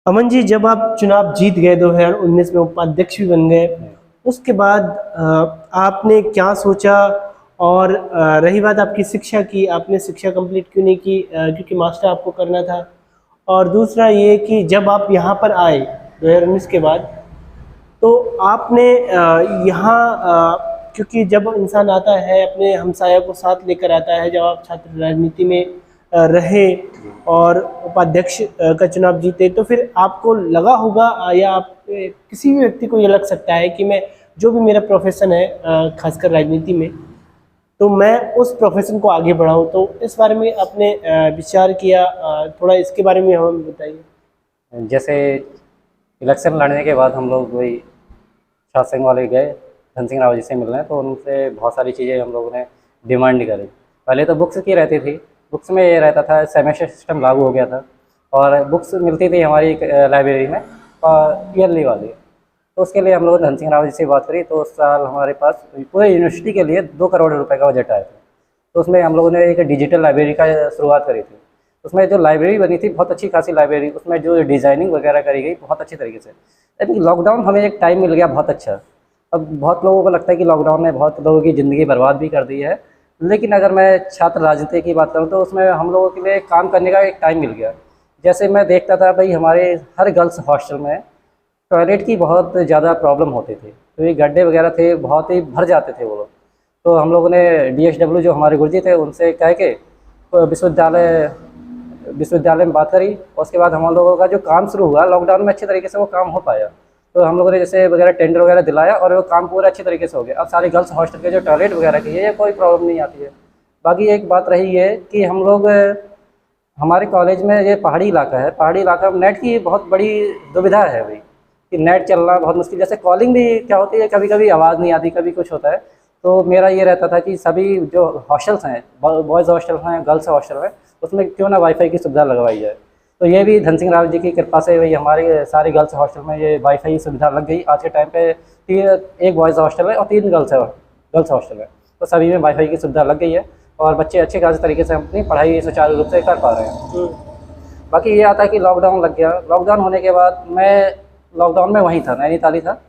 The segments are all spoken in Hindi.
अमन जी, जब आप चुनाव जीत गए 2019 में, उपाध्यक्ष भी बन गए, उसके बाद आपने क्या सोचा? और रही बात आपकी शिक्षा की, आपने शिक्षा कंप्लीट क्यों नहीं की? क्योंकि मास्टर आपको करना था। और दूसरा ये कि जब आप यहाँ पर आए 2019 के बाद, तो आपने यहाँ क्योंकि जब इंसान आता है अपने हमसाया को साथ लेकर आता है, जब आप छात्र राजनीति में रहे और उपाध्यक्ष का चुनाव जीते, तो फिर आपको लगा होगा या आप किसी भी व्यक्ति को ये लग सकता है कि मैं जो भी मेरा प्रोफेशन है, खासकर राजनीति में, तो मैं उस प्रोफेशन को आगे बढ़ाऊं। तो इस बारे में आपने विचार किया? थोड़ा इसके बारे में हमें बताइए। जैसे इलेक्शन लड़ने के बाद हम लोग वही शासन वाले गए धन सिंह रावत जी से मिलने, तो उनसे बहुत सारी चीज़ें हम लोगों ने डिमांड करी। पहले तो बुक्स की रहती थी, बुक्स में ये रहता था, सेमेस्टर सिस्टम लागू हो गया था और बुक्स मिलती थी हमारी लाइब्रेरी में और ईयरली वाली। तो उसके लिए हम लोगों ने धन सिंह रावत जी से बात करी, तो उस साल हमारे पास पूरे यूनिवर्सिटी के लिए 2 करोड़ रुपए का बजट आया था। तो उसमें हम लोगों ने एक डिजिटल लाइब्रेरी का शुरुआत करी थी। उसमें जो लाइब्रेरी बनी थी, बहुत अच्छी खासी लाइब्रेरी, उसमें जो डिज़ाइनिंग वगैरह करी गई बहुत अच्छी तरीके से। लेकिन लॉकडाउन हमें एक टाइम मिल गया बहुत अच्छा। अब बहुत लोगों को लगता है कि लॉकडाउन ने बहुत लोगों की ज़िंदगी बर्बाद भी कर दी है, लेकिन अगर मैं छात्र राजनीति की बात करूँ तो उसमें हम लोगों के लिए काम करने का एक टाइम मिल गया। जैसे मैं देखता था भाई, हमारे हर गर्ल्स हॉस्टल में टॉयलेट की बहुत ज़्यादा प्रॉब्लम होती थी, तो ये गड्ढे वगैरह थे, बहुत ही भर जाते थे वो लोग। तो हम लोगों ने DSW जो हमारे गुरुजी थे उनसे कह के विश्वविद्यालय विश्वविद्यालय में बात करी, और उसके बाद हम लोगों का जो काम शुरू हुआ लॉकडाउन में अच्छे तरीके से वो काम हो पाया। तो हम लोगों ने जैसे वगैरह टेंडर वगैरह दिलाया और वो काम पूरा अच्छे तरीके से हो गया। अब सारे गर्ल्स हॉस्टल के जो टॉयलेट वगैरह की है, ये कोई प्रॉब्लम नहीं आती है। बाकी एक बात रही है कि हम लोग हमारे कॉलेज में, ये पहाड़ी इलाका है, पहाड़ी इलाका में नेट की बहुत बड़ी दुविधा है भाई, कि नेट चलना बहुत मुश्किल। जैसे कॉलिंग भी क्या होती है, कभी कभी आवाज़ नहीं आती, कभी कुछ होता है। तो मेरा ये रहता था कि सभी जो हॉस्टल्स हैं, बॉयज़ हॉस्टल हैं, गर्ल्स हॉस्टल हैं, उसमें क्यों ना वाईफाई की सुविधा लगवाई जाए। तो ये भी धन सिंह रावत जी की कृपा से वही हमारे सारे गर्ल्स हॉस्टल में ये वाईफाई सुविधा लग गई। आज के टाइम पे एक बॉयज़ हॉस्टल है और 3 गर्ल्स हॉस्टल है, तो सभी में वाईफाई की सुविधा लग गई है और बच्चे अच्छे खासे तरीके से अपनी पढ़ाई सुचारू रूप से कर पा रहे हैं। बाकी ये आता है कि लॉकडाउन लग गया। लॉकडाउन होने के बाद मैं लॉकडाउन में वहीं था, नैनीताल ही था।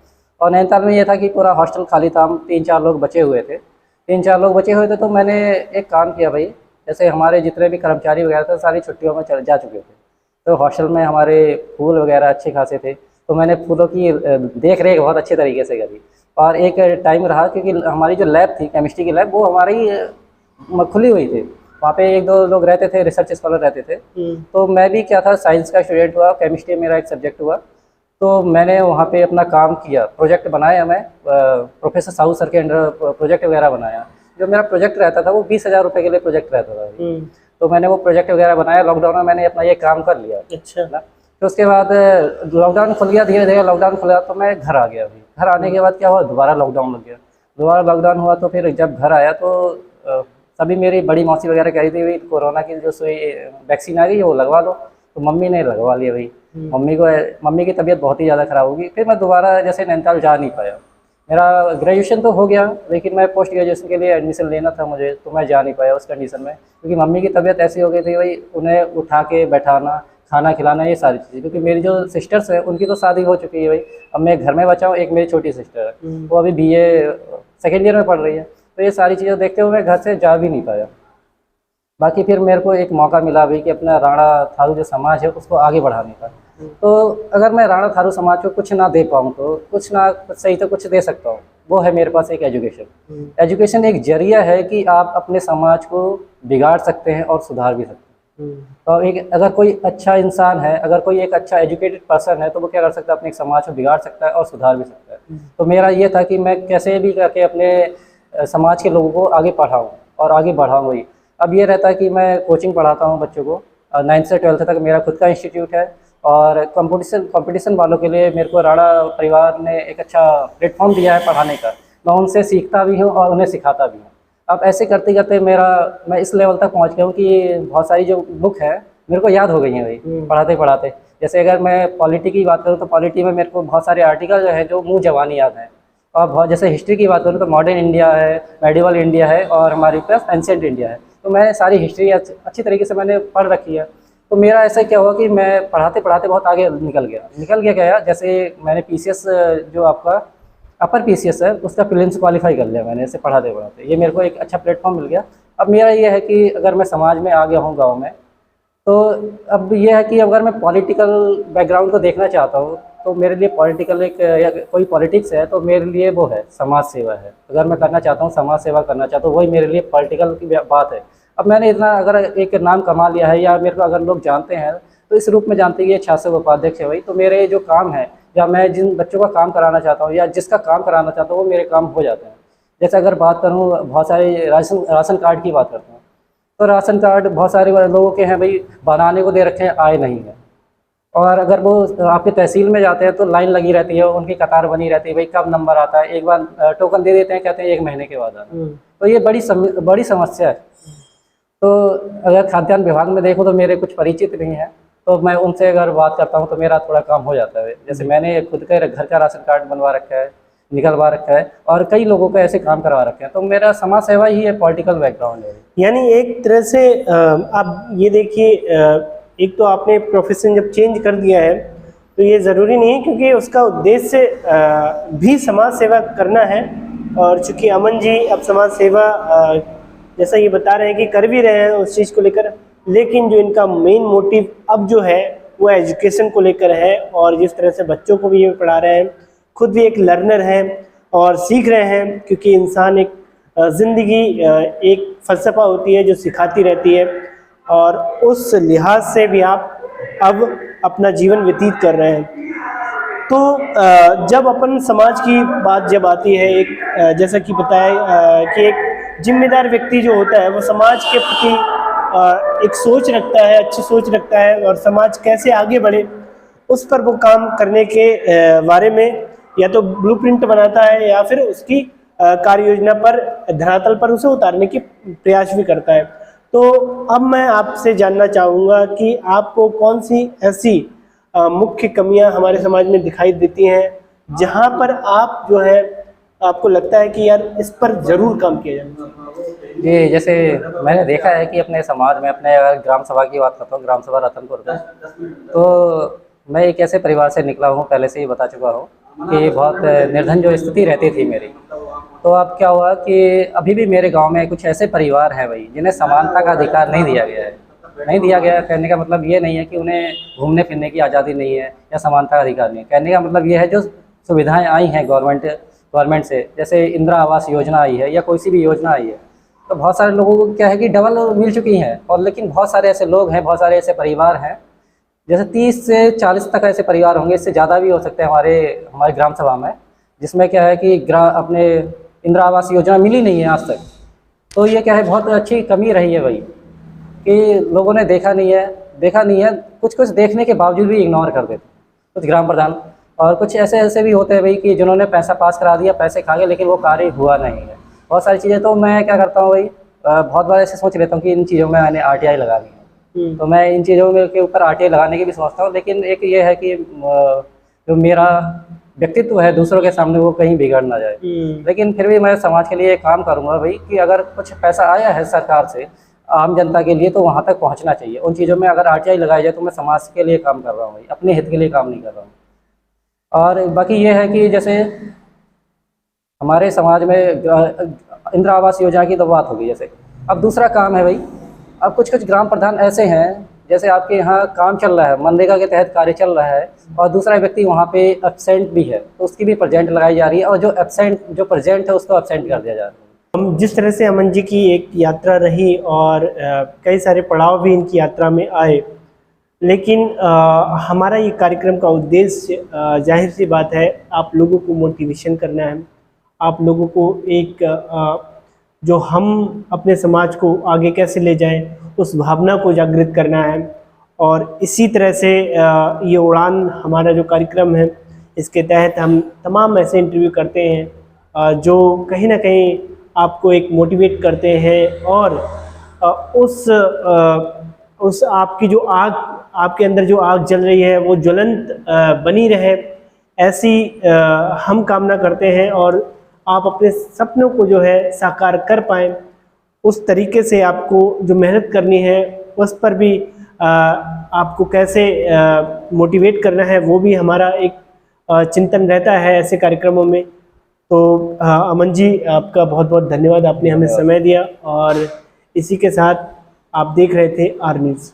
और नैनीताल में ये था कि पूरा हॉस्टल खाली था, हम 3-4 लोग बचे हुए थे। 3-4 लोग बचे हुए थे, तो मैंने एक काम किया भाई, जैसे हमारे जितने भी कर्मचारी वगैरह थे सारी छुट्टियों में जा चुके थे, तो हॉस्टल में हमारे फूल वगैरह अच्छे खासे थे, तो मैंने फूलों की देख रेख बहुत अच्छे तरीके से करी। और एक टाइम रहा, क्योंकि हमारी जो लैब थी, केमिस्ट्री की लैब, वो हमारी खुली हुई थी। वहाँ पे 1-2 लोग रहते थे, रिसर्च स्कॉलर रहते थे। तो मैं भी क्या था, साइंस का स्टूडेंट हुआ, केमिस्ट्री मेरा एक सब्जेक्ट हुआ। तो मैंने वहाँ पे अपना काम किया, प्रोजेक्ट बनाया। मैं प्रोफेसर साहू सर के अंडर प्रोजेक्ट वगैरह बनाया। जो मेरा प्रोजेक्ट रहता था वो 20,000 रुपये के लिए प्रोजेक्ट रहता था। तो मैंने वो प्रोजेक्ट वगैरह बनाया। लॉकडाउन में मैंने अपना ये काम कर लिया। अच्छा। ना, तो उसके बाद लॉकडाउन खुल गया, धीरे धीरे लॉकडाउन खुला, तो मैं घर आ गया। अभी घर आने के बाद क्या हुआ, दोबारा लॉकडाउन लग गया। दोबारा लॉकडाउन हुआ, तो फिर जब घर आया तो सभी मेरी बड़ी मौसी वगैरह कह रही थी भाई कोरोना की जो सुई वैक्सीन आ गई है वो लगवा दो, तो मम्मी ने लगवा लिया भाई। मम्मी की तबीयत बहुत ही ज़्यादा ख़राब होगी। फिर मैं दोबारा जैसे नैनीताल जा नहीं पाया। मेरा ग्रेजुएशन तो हो गया, लेकिन मैं पोस्ट ग्रेजुएशन के लिए एडमिशन लेना था मुझे, तो मैं जा नहीं पाया उस कंडीशन में, क्योंकि मम्मी की तबीयत ऐसी हो गई थी भाई, उन्हें उठा के बैठाना, खाना खिलाना, ये सारी चीज़ें। क्योंकि मेरी जो सिस्टर्स हैं उनकी तो शादी हो चुकी है भाई, अब मैं घर में बचा हूँ। एक मेरी छोटी सिस्टर है, वो अभी BA सेकेंड ईयर में पढ़ रही है। तो ये सारी चीज़ें देखते हुए मैं घर से जा भी नहीं पाया। बाकी फिर मेरे को एक मौका मिला भी कि अपना राणा थारू जो समाज है उसको आगे बढ़ाने का। तो अगर मैं राणा थारू समाज को कुछ ना दे पाऊँ तो कुछ ना सही तो कुछ दे सकता हूँ, वो है मेरे पास एक एजुकेशन। एजुकेशन एक जरिया है कि आप अपने समाज को बिगाड़ सकते हैं और सुधार भी सकते हैं। तो एक अगर कोई अच्छा इंसान है, अगर कोई एक अच्छा एजुकेटेड पर्सन है, तो वो क्या कर सकता है, अपने एक समाज को बिगाड़ सकता है और सुधार भी सकता है। तो मेरा ये था कि मैं कैसे भी करके अपने समाज के लोगों को आगे पढ़ाऊँ और आगे बढ़ाऊँ ही। अब ये रहता है कि मैं कोचिंग पढ़ाता हूँ बच्चों को, 9th से 12th तक मेरा खुद का इंस्टीट्यूट है। और कंपटीशन वालों के लिए मेरे को राणा परिवार ने एक अच्छा प्लेटफॉर्म दिया है पढ़ाने का। मैं उनसे सीखता भी हूँ और उन्हें सिखाता भी हूँ। अब ऐसे करते करते मैं इस लेवल तक पहुँच गया हूँ कि बहुत सारी जो बुक है मेरे को याद हो गई हैं भाई, पढ़ाते पढ़ाते। जैसे अगर मैं पॉलिटी की बात करूँ तो पॉलिटी में मेरे को बहुत सारे आर्टिकल जो हैं जो मुँह ज़बानी याद हैं। और बहुत जैसे हिस्ट्री की बात करूँ तो मॉडर्न इंडिया है, मेडिवल इंडिया है और हमारे पास एंशिएंट इंडिया है। तो मैं सारी हिस्ट्री अच्छी तरीके से मैंने पढ़ रखी है। तो मेरा ऐसा क्या हुआ कि मैं पढ़ाते पढ़ाते बहुत आगे निकल गया क्या, जैसे मैंने पीसीएस जो आपका अपर पीसीएस है उसका प्रीलिम्स क्वालिफाई कर लिया मैंने, ऐसे पढ़ाते पढ़ाते ये मेरे को एक अच्छा प्लेटफॉर्म मिल गया। अब मेरा ये है कि अगर मैं समाज में आ गया हूँ गाँव में, तो अब ये है कि अगर मैं पॉलिटिकल बैकग्राउंड को देखना चाहता हूँ तो मेरे लिए पॉलिटिकल एक या कोई पॉलिटिक्स है तो मेरे लिए वो है समाज सेवा है। अगर मैं करना चाहता हूँ समाज सेवा करना चाहता हूँ, वही मेरे लिए पॉलिटिकल की बात है। अब मैंने इतना अगर एक नाम कमा लिया है या मेरे को अगर लोग जानते हैं तो इस रूप में जानते हैं ये शासक उपाध्यक्ष है भाई, तो मेरे जो काम है या मैं जिन बच्चों का काम कराना चाहता हूँ या जिसका काम कराना चाहता हूँ वो मेरे काम हो जाते हैं। जैसे अगर बात करूँ बहुत सारे राशन कार्ड की बात करता हूँ, तो राशन कार्ड बहुत सारे लोगों के हैं भाई, बनाने को दे रखे हैं, आए नहीं है। और अगर वो आपके तहसील में जाते हैं तो लाइन लगी रहती है, उनकी कतार बनी रहती है, भाई कब नंबर आता है, एक बार टोकन दे देते हैं, कहते हैं 1 महीने के बाद आना। तो ये बड़ी समस्या है। तो अगर खाद्यान्न विभाग में देखो तो मेरे कुछ परिचित नहीं है, तो मैं उनसे अगर बात करता हूँ तो मेरा थोड़ा काम हो जाता है। जैसे मैंने खुद का घर का राशन कार्ड बनवा रखा है, निकलवा रखा है, और कई लोगों को ऐसे काम करवा रखे हैं। तो मेरा समाज सेवा ही है, पॉलिटिकल बैकग्राउंड है। यानी एक तरह से आप ये देखिए, एक तो आपने प्रोफेशन जब चेंज कर दिया है तो ये ज़रूरी नहीं है, क्योंकि उसका उद्देश्य भी समाज सेवा करना है। और चूँकि अमन जी अब समाज सेवा जैसा ये बता रहे हैं कि कर भी रहे हैं उस चीज़ को लेकर, लेकिन जो इनका मेन मोटिव अब जो है वो एजुकेशन को लेकर है। और जिस तरह से बच्चों को भी ये पढ़ा रहे हैं, खुद भी एक लर्नर हैं और सीख रहे हैं, क्योंकि इंसान एक ज़िंदगी एक फ़लसफ़ा होती है जो सिखाती रहती है, और उस लिहाज से भी आप अब अपना जीवन व्यतीत कर रहे हैं। तो जब अपन समाज की बात जब आती है, एक जैसा कि बताया कि एक जिम्मेदार व्यक्ति जो होता है वो समाज के प्रति एक सोच रखता है, अच्छी सोच रखता है, और समाज कैसे आगे बढ़े उस पर वो काम करने के बारे में या तो ब्लूप्रिंट बनाता है या फिर उसकी कार्य योजना पर धरातल पर उसे उतारने की प्रयास भी करता है। तो अब मैं आपसे जानना चाहूँगा कि आपको कौन सी ऐसी मुख्य कमियां हमारे समाज में दिखाई देती हैं जहां पर आप जो है आपको लगता है कि यार इस पर ज़रूर काम किया जाए? जी, जैसे मैंने देखा है कि अपने समाज में, अपने अगर ग्राम सभा की बात करता हूँ, ग्राम सभा रतनपुर में, तो मैं एक ऐसे परिवार से निकला हूँ, पहले से ही बता चुका हूँ कि बहुत निर्धन जो स्थिति रहती थी मेरी। तो अब क्या हुआ कि अभी भी मेरे गांव में कुछ ऐसे परिवार हैं भाई जिन्हें समानता का अधिकार नहीं दिया गया है। नहीं दिया गया है कहने का मतलब ये नहीं है कि उन्हें घूमने फिरने की आज़ादी नहीं है या समानता का अधिकार नहीं है। कहने का मतलब ये है जो सुविधाएं आई हैं गवर्नमेंट से, जैसे इंदिरा आवास योजना आई है या कोई सी भी योजना आई है, तो बहुत सारे लोगों को क्या है कि डबल मिल चुकी हैं। और लेकिन बहुत सारे ऐसे लोग हैं, बहुत सारे ऐसे परिवार हैं, जैसे 30 से 40 तक ऐसे परिवार होंगे, इससे ज़्यादा भी हो सकते हैं हमारे ग्राम सभा में, जिसमें क्या है कि अपने इंदिरा आवास योजना मिली नहीं है आज तक। तो ये क्या है, बहुत अच्छी कमी रही है भाई कि लोगों ने देखा नहीं है, कुछ देखने के बावजूद भी इग्नोर कर देते कुछ ग्राम प्रधान। और कुछ ऐसे भी होते हैं भाई कि जिन्होंने पैसा पास करा दिया, पैसे खा गए, लेकिन वो कार्य हुआ नहीं है। बहुत सारी चीज़ें तो मैं क्या करता हूँ भाई, बहुत बार ऐसे सोच लेता हूँ कि इन चीज़ों में मैंने RTI लगा दी है, तो मैं इन चीज़ों के ऊपर RTI लगाने की भी सोचता हूँ। लेकिन एक ये है कि जो मेरा व्यक्तित्व है दूसरों के सामने वो कहीं बिगड़ ना जाए। लेकिन फिर भी मैं समाज के लिए काम करूँगा भाई कि अगर कुछ पैसा आया है सरकार से आम जनता के लिए तो वहाँ तक पहुँचना चाहिए। उन चीज़ों में अगर RTI लगाई जाए तो मैं समाज के लिए काम कर रहा हूँ भाई, अपने हित के लिए काम नहीं कर रहा हूँ। और बाकी ये है कि जैसे हमारे समाज में इंदिरा आवास योजना की तो बात होगी। जैसे अब दूसरा काम है भाई, अब कुछ ग्राम प्रधान ऐसे हैं, जैसे आपके यहाँ काम चल रहा है, मनरेगा के तहत कार्य चल रहा है, और दूसरा व्यक्ति वहाँ पे एब्सेंट भी है, तो उसकी भी प्रेजेंट लगाई जा रही है, और जो प्रेजेंट है उसको एब्सेंट कर दिया जा रहा है। हम जिस तरह से अमन जी की एक यात्रा रही और कई सारे पड़ाव भी इनकी यात्रा में आए, लेकिन हमारा ये कार्यक्रम का उद्देश्य जाहिर सी बात है आप लोगों को मोटिवेशन करना है, आप लोगों को एक जो हम अपने समाज को आगे कैसे ले जाएं उस भावना को जागृत करना है। और इसी तरह से ये उड़ान हमारा जो कार्यक्रम है, इसके तहत हम तमाम ऐसे इंटरव्यू करते हैं जो कहीं ना कहीं आपको एक मोटिवेट करते हैं, और उस आपकी जो आग, आपके अंदर जो आग जल रही है वो ज्वलंत बनी रहे, ऐसी हम कामना करते हैं, और आप अपने सपनों को जो है साकार कर पाएँ। उस तरीके से आपको जो मेहनत करनी है उस पर भी आपको कैसे मोटिवेट करना है वो भी हमारा एक चिंतन रहता है ऐसे कार्यक्रमों में। तो अमन जी, आपका बहुत बहुत धन्यवाद, आपने हमें समय दिया। और इसी के साथ आप देख रहे थे आर न्यूज़।